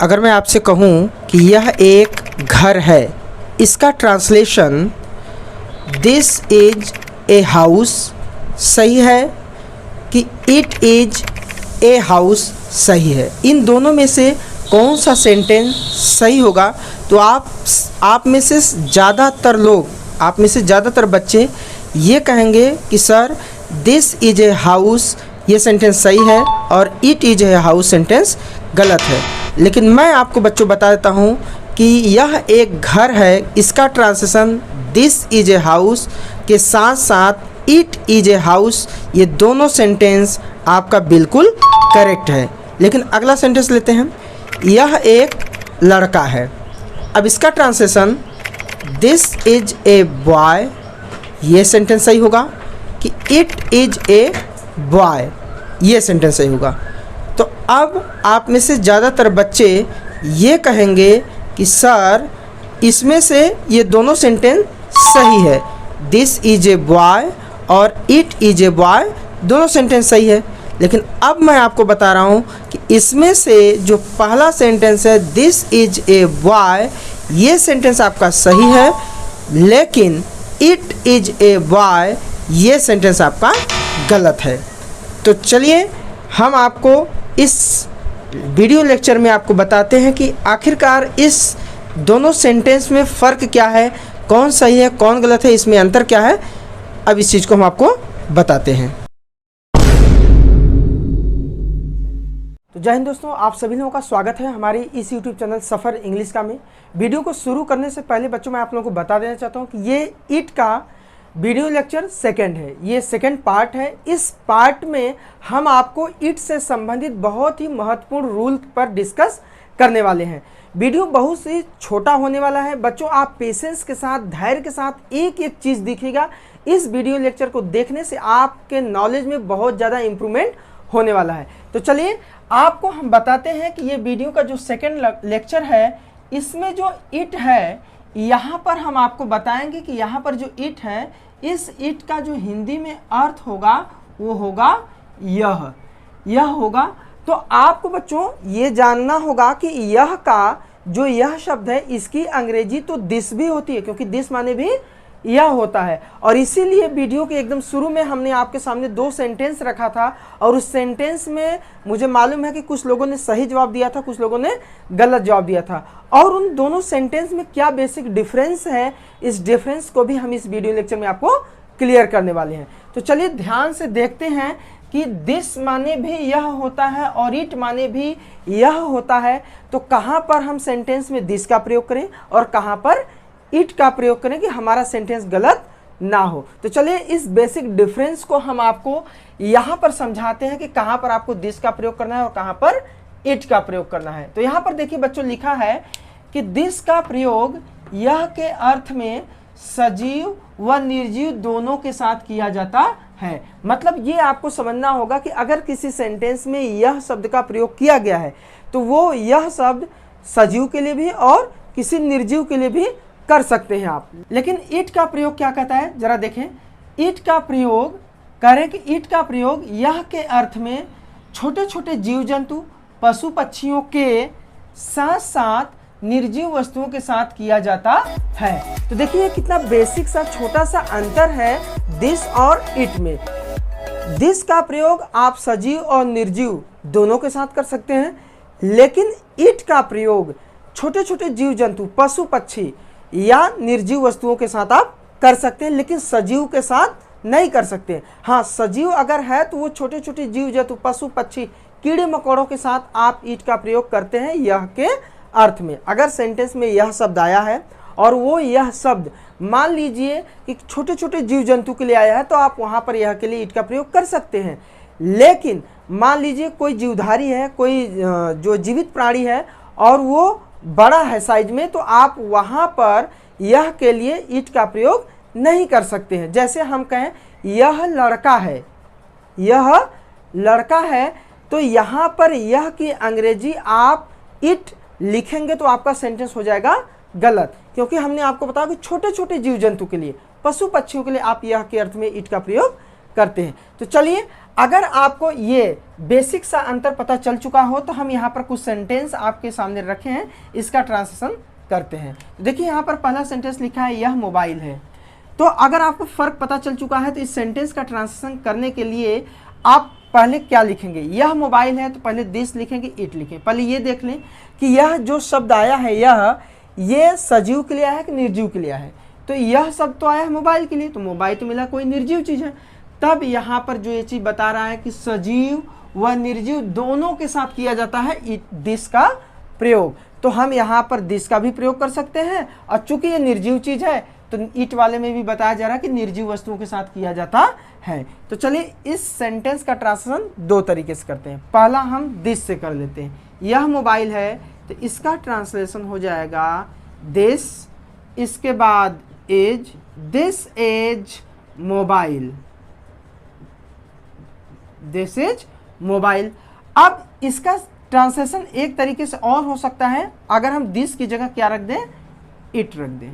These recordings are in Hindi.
अगर मैं आपसे कहूँ कि यह एक घर है, इसका translation this is a house सही है कि इट इज ए हाउस सही है? इन दोनों में से कौन सा सेंटेंस सही होगा? तो आप में से ज़्यादातर लोग, आप में से ज़्यादातर बच्चे ये कहेंगे कि sir this is a house ये सेंटेंस सही है और it is a house sentence गलत है। लेकिन मैं आपको बच्चों बता देता हूँ कि यह एक घर है, इसका translation this is a house के साथ साथ इट इज ए हाउस, ये दोनों सेंटेंस आपका बिल्कुल करेक्ट है। लेकिन अगला सेंटेंस लेते हैं, यह एक लड़का है। अब इसका translation this is a boy, ये सेंटेंस सही होगा कि इट इज ए बॉय, ये सेंटेंस सही होगा। तो अब आप में से ज़्यादातर बच्चे ये कहेंगे कि सर इसमें से ये दोनों सेंटेंस सही है, दिस इज ए बॉय और इट इज ए बॉय दोनों सेंटेंस सही है। लेकिन अब मैं आपको बता रहा हूँ कि इसमें से जो पहला सेंटेंस है दिस इज ए बॉय, ये सेंटेंस आपका सही है, लेकिन इट इज ए बॉय ये सेंटेंस आपका गलत है। तो चलिए हम आपको इस वीडियो लेक्चर में आपको बताते हैं कि आखिरकार इस दोनों सेंटेंस में फ़र्क क्या है, कौन सही है कौन गलत है, इसमें अंतर क्या है। अब इस चीज़ को हम आपको बताते हैं। तो जय हिंद दोस्तों, आप सभी लोगों का स्वागत है हमारे इस YouTube चैनल सफ़र इंग्लिश का में। वीडियो को शुरू करने से पहले बच्चों मैं आप लोगों को बता देना चाहता हूँ कि ये इट का वीडियो लेक्चर सेकंड है, ये सेकंड पार्ट है। इस पार्ट में हम आपको इट से संबंधित बहुत ही महत्वपूर्ण रूल पर डिस्कस करने वाले हैं। वीडियो बहुत ही छोटा होने वाला है बच्चों, आप पेशेंस के साथ, धैर्य के साथ एक एक चीज़ दिखेगा। इस वीडियो लेक्चर को देखने से आपके नॉलेज में बहुत ज़्यादा इम्प्रूवमेंट होने वाला है। तो चलिए आपको हम बताते हैं कि ये वीडियो का जो सेकंड लेक्चर है, इसमें जो इट है यहाँ पर हम आपको बताएंगे कि यहाँ पर जो इट है, इस इट का जो हिंदी में अर्थ होगा वो होगा यह होगा। तो आपको बच्चों ये जानना होगा कि यह का जो यह शब्द है इसकी अंग्रेजी तो दिस भी होती है, क्योंकि दिस माने भी यह होता है। और इसीलिए वीडियो के एकदम शुरू में हमने आपके सामने दो सेंटेंस रखा था और उस सेंटेंस में मुझे मालूम है कि कुछ लोगों ने सही जवाब दिया था, कुछ लोगों ने गलत जवाब दिया था। और उन दोनों सेंटेंस में क्या बेसिक डिफरेंस है, इस डिफरेंस को भी हम इस वीडियो लेक्चर में आपको क्लियर करने वाले हैं। तो चलिए ध्यान से देखते हैं कि दिस माने भी यह होता है और इट माने भी यह होता है। तो कहाँ पर हम सेंटेंस में दिस का प्रयोग करें और कहाँ पर इट का प्रयोग करें कि हमारा सेंटेंस गलत ना हो। तो चलिए इस बेसिक डिफरेंस को हम आपको यहाँ पर समझाते हैं कि कहाँ पर आपको दिस का प्रयोग करना है और कहाँ पर इट का प्रयोग करना है। तो यहाँ पर देखिए बच्चों लिखा है कि दिस का प्रयोग यह के अर्थ में सजीव व निर्जीव दोनों के साथ किया जाता है। मतलब ये आपको समझना होगा कि अगर किसी सेंटेंस में यह शब्द का प्रयोग किया गया है तो वो यह शब्द सजीव के लिए भी और किसी निर्जीव के लिए भी कर सकते हैं आप। लेकिन इट का प्रयोग क्या कहता है, जरा देखें। इट का प्रयोग करें कि इट का प्रयोग यह के अर्थ में छोटे छोटे जीव जंतु पशु पक्षियों के साथ साथ निर्जीव वस्तुओं के साथ किया जाता है। तो देखिए कितना बेसिक सा छोटा सा अंतर है दिस और इट में। दिस का प्रयोग आप सजीव और निर्जीव दोनों के साथ कर सकते हैं, लेकिन इट का प्रयोग छोटे छोटे जीव जंतु पशु पक्षी या निर्जीव वस्तुओं के साथ आप कर सकते हैं, लेकिन सजीव के साथ नहीं कर सकते। हाँ, सजीव अगर है तो वो छोटे छोटे जीव जंतु पशु पक्षी कीड़े मकोड़ों के साथ आप इट का प्रयोग करते हैं यह के अर्थ में। अगर सेंटेंस में यह शब्द आया है और वो यह शब्द मान लीजिए कि छोटे छोटे जीव जंतु के लिए आया है तो आप वहाँ पर यह के लिए इट का प्रयोग कर सकते हैं। लेकिन मान लीजिए कोई जीवधारी है, कोई जो जीवित प्राणी है और वो बड़ा है साइज में, तो आप वहाँ पर यह के लिए इट का प्रयोग नहीं कर सकते हैं। जैसे हम कहें यह लड़का है, यह लड़का है, तो यहाँ पर यह की अंग्रेजी आप इट लिखेंगे तो आपका सेंटेंस हो जाएगा गलत, क्योंकि हमने आपको बताया कि छोटे छोटे जीव जंतु के लिए, पशु पक्षियों के लिए आप यह के अर्थ में इट का प्रयोग करते हैं। तो चलिए, अगर आपको ये बेसिक सा अंतर पता चल चुका हो तो हम यहाँ पर कुछ सेंटेंस आपके सामने रखे हैं, इसका ट्रांसलेशन करते हैं। देखिए यहाँ पर पहला सेंटेंस लिखा है यह मोबाइल है। तो अगर आपको फ़र्क पता चल चुका है तो इस सेंटेंस का ट्रांसलेशन करने के लिए आप पहले क्या लिखेंगे, यह मोबाइल है तो पहले दिस लिखेंगे, इट लिखें। पहले ये देख लें कि यह जो शब्द आया है ये सजीव के लिए आया है कि निर्जीव के लिए आया है। तो यह शब्द तो आया है मोबाइल के लिए, तो मोबाइल तो मिला कोई निर्जीव चीज़ है। तब यहाँ पर जो ये चीज़ बता रहा है कि सजीव व निर्जीव दोनों के साथ किया जाता है दिस का प्रयोग। तो हम यहाँ पर दिस का भी प्रयोग कर सकते हैं, और चूंकि ये निर्जीव चीज़ है तो इट वाले में भी बताया जा रहा है कि निर्जीव वस्तुओं के साथ किया जाता है। तो चलिए इस सेंटेंस का ट्रांसलेशन दो तरीके से करते हैं। पहला हम दिस से कर लेते हैं, यह मोबाइल है तो इसका ट्रांसलेशन हो जाएगा दिस, इसके बाद as, this as mobile, this is mobile. अब इसका ट्रांसलेशन एक तरीके से और हो सकता है, अगर हम दिस की जगह क्या रख दें, इट रख दें।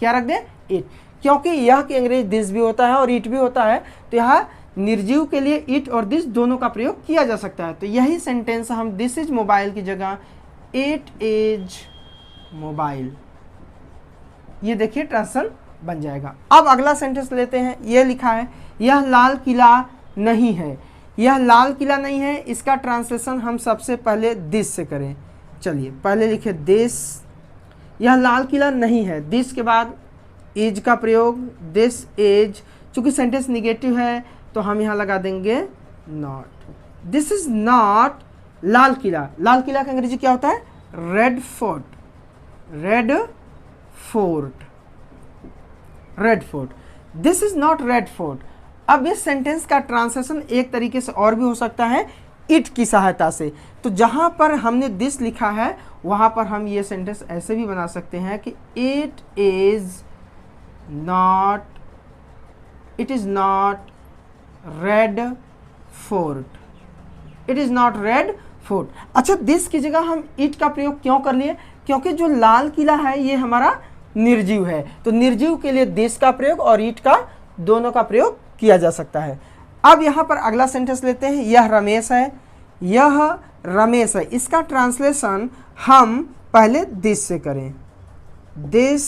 क्या रख दें, इट, क्योंकि यह कि अंग्रेजी दिस भी होता है और इट भी होता है, तो यहाँ निर्जीव के लिए इट और दिस दोनों का प्रयोग किया जा सकता है। तो यही सेंटेंस हम दिस इज मोबाइल की जगह इट इज मोबाइल, ये देखिए ट्रांसलेशन बन जाएगा। अब अगला सेंटेंस लेते हैं, यह लिखा है यह लाल किला नहीं है। यह लाल किला नहीं है, इसका ट्रांसलेशन हम सबसे पहले दिस से करें। चलिए पहले लिखे दिस, यह लाल किला नहीं है, दिस के बाद इज का प्रयोग, दिस इज। चूंकि सेंटेंस निगेटिव है तो हम यहाँ लगा देंगे not. This is not Lal Qila. Lal Qila का अंग्रेजी क्या होता है, red fort, red fort, red fort. This is not red fort. अब इस सेंटेंस का ट्रांसलेशन एक तरीके से और भी हो सकता है, इट की सहायता से। तो जहाँ पर हमने दिस लिखा है वहाँ पर हम ये सेंटेंस ऐसे भी बना सकते हैं कि it is not, it is not red fort, it is not red fort. अच्छा, दिस की जगह हम इट का प्रयोग क्यों कर लिए, क्योंकि जो लाल किला है ये हमारा निर्जीव है, तो निर्जीव के लिए दिस का प्रयोग और इट का दोनों का प्रयोग किया जा सकता है। अब यहाँ पर अगला सेंटेंस लेते हैं, यह रमेश है, यह रमेश है, इसका ट्रांसलेशन हम पहले दिस से करें, दिस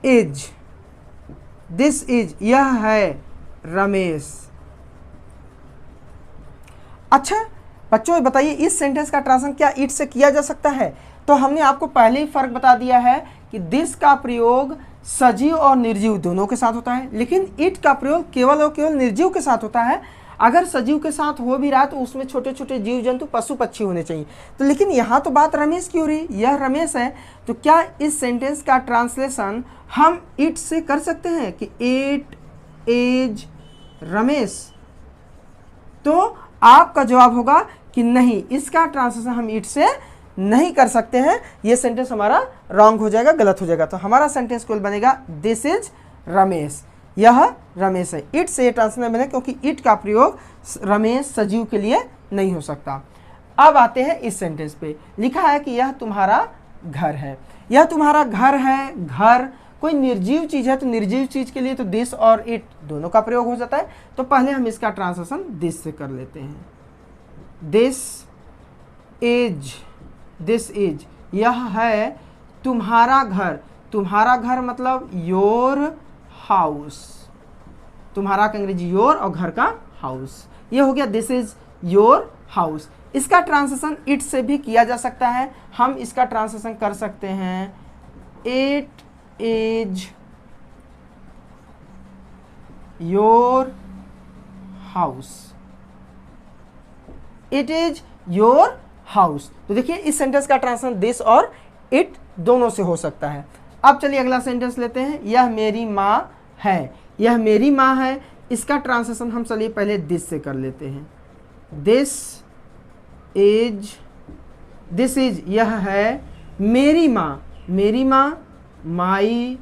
इज, दिस इज, यह है रमेश। अच्छा बच्चों बताइए, इस सेंटेंस का ट्रांसलेशन क्या इट से किया जा सकता है? तो हमने आपको पहले ही फर्क बता दिया है कि दिस का प्रयोग सजीव और निर्जीव दोनों के साथ होता है, लेकिन इट का प्रयोग केवल और केवल निर्जीव के साथ होता है। अगर सजीव के साथ हो भी रहा तो उसमें छोटे छोटे जीव जंतु पशु पक्षी होने चाहिए। तो लेकिन यहाँ तो बात रमेश की हो रही, यह रमेश है, तो क्या इस सेंटेंस का ट्रांसलेशन हम इट से कर सकते हैं कि इट इज रमेश? तो आपका जवाब होगा कि नहीं, इसका ट्रांसलेशन हम इट से नहीं कर सकते हैं, ये सेंटेंस हमारा रॉन्ग हो जाएगा, गलत हो जाएगा। तो हमारा सेंटेंस केवल बनेगा दिस इज रमेश, यह रमेश है। इट से ट्रांसलेशन बने क्योंकि इट का प्रयोग रमेश सजीव के लिए नहीं हो सकता। अब आते हैं इस सेंटेंस पे, लिखा है कि यह तुम्हारा घर है। यह तुम्हारा घर है, घर कोई निर्जीव चीज़ है तो निर्जीव चीज़ के लिए तो दिस और इट दोनों का प्रयोग हो जाता है। तो पहले हम इसका ट्रांसलेशन दिस से कर लेते हैं, दिस इज, दिस इज, यह है तुम्हारा घर। तुम्हारा घर मतलब योर हाउस, तुम्हारा का अंग्रेजी योर और घर का हाउस, ये हो गया दिस इज योर हाउस। इसका ट्रांसलेशन इट से भी किया जा सकता है, हम इसका ट्रांसलेशन कर सकते हैं it is your house, it is your house. तो देखिए इस सेंटेंस का ट्रांसलेशन दिस और इट दोनों से हो सकता है। अब चलिए अगला सेंटेंस लेते हैं, यह मेरी माँ है। यह मेरी माँ है, इसका ट्रांसलेशन हम चलिए पहले दिस से कर लेते हैं, दिस इज, दिस इज, यह है मेरी माँ। मेरी माँ माई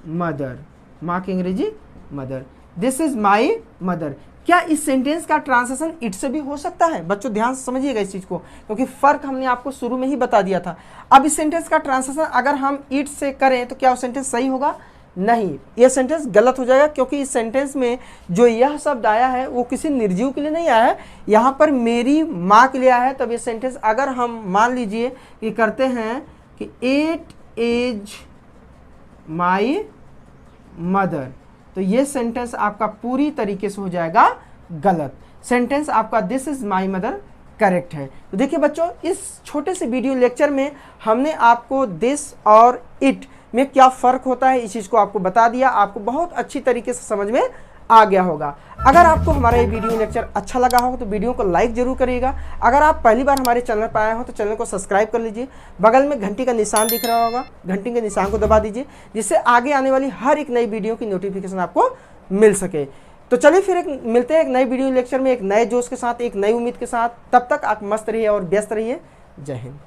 मदर, माँ की अंग्रेजी mother, this is my mother. क्या इस सेंटेंस का ट्रांसलेशन इट से भी हो सकता है? बच्चों ध्यान से समझिएगा इस चीज़ को, क्योंकि फ़र्क हमने आपको शुरू में ही बता दिया था। अब इस सेंटेंस का ट्रांसलेशन अगर हम इट से करें तो क्या वो सेंटेंस सही होगा? नहीं, ये सेंटेंस गलत हो जाएगा, क्योंकि इस सेंटेंस में जो यह शब्द आया है वो किसी निर्जीव के लिए नहीं आया है, यहाँ पर मेरी माँ के लिए आया है। तब ये सेंटेंस अगर हम मान लीजिए कि करते हैं कि इट इज माई मदर, तो ये सेंटेंस आपका पूरी तरीके से हो जाएगा गलत। सेंटेंस आपका this is my mother correct है। तो देखिए बच्चों, इस छोटे से वीडियो लेक्चर में हमने आपको दिस और इट में क्या फ़र्क होता है इस चीज़ को आपको बता दिया। आपको बहुत अच्छी तरीके से समझ में आ गया होगा। अगर आपको हमारा ये वीडियो लेक्चर अच्छा लगा हो तो वीडियो को लाइक जरूर करिएगा। अगर आप पहली बार हमारे चैनल पर आए हो तो चैनल को सब्सक्राइब कर लीजिए। बगल में घंटी का निशान दिख रहा होगा, घंटी के निशान को दबा दीजिए, जिससे आगे आने वाली हर एक नई वीडियो की नोटिफिकेशन आपको मिल सके। तो चलिए फिर मिलते हैं एक नई वीडियो लेक्चर में, एक नए जोश के साथ, एक नई उम्मीद के साथ। तब तक आप मस्त रहिए और व्यस्त रहिए। जय हिंद।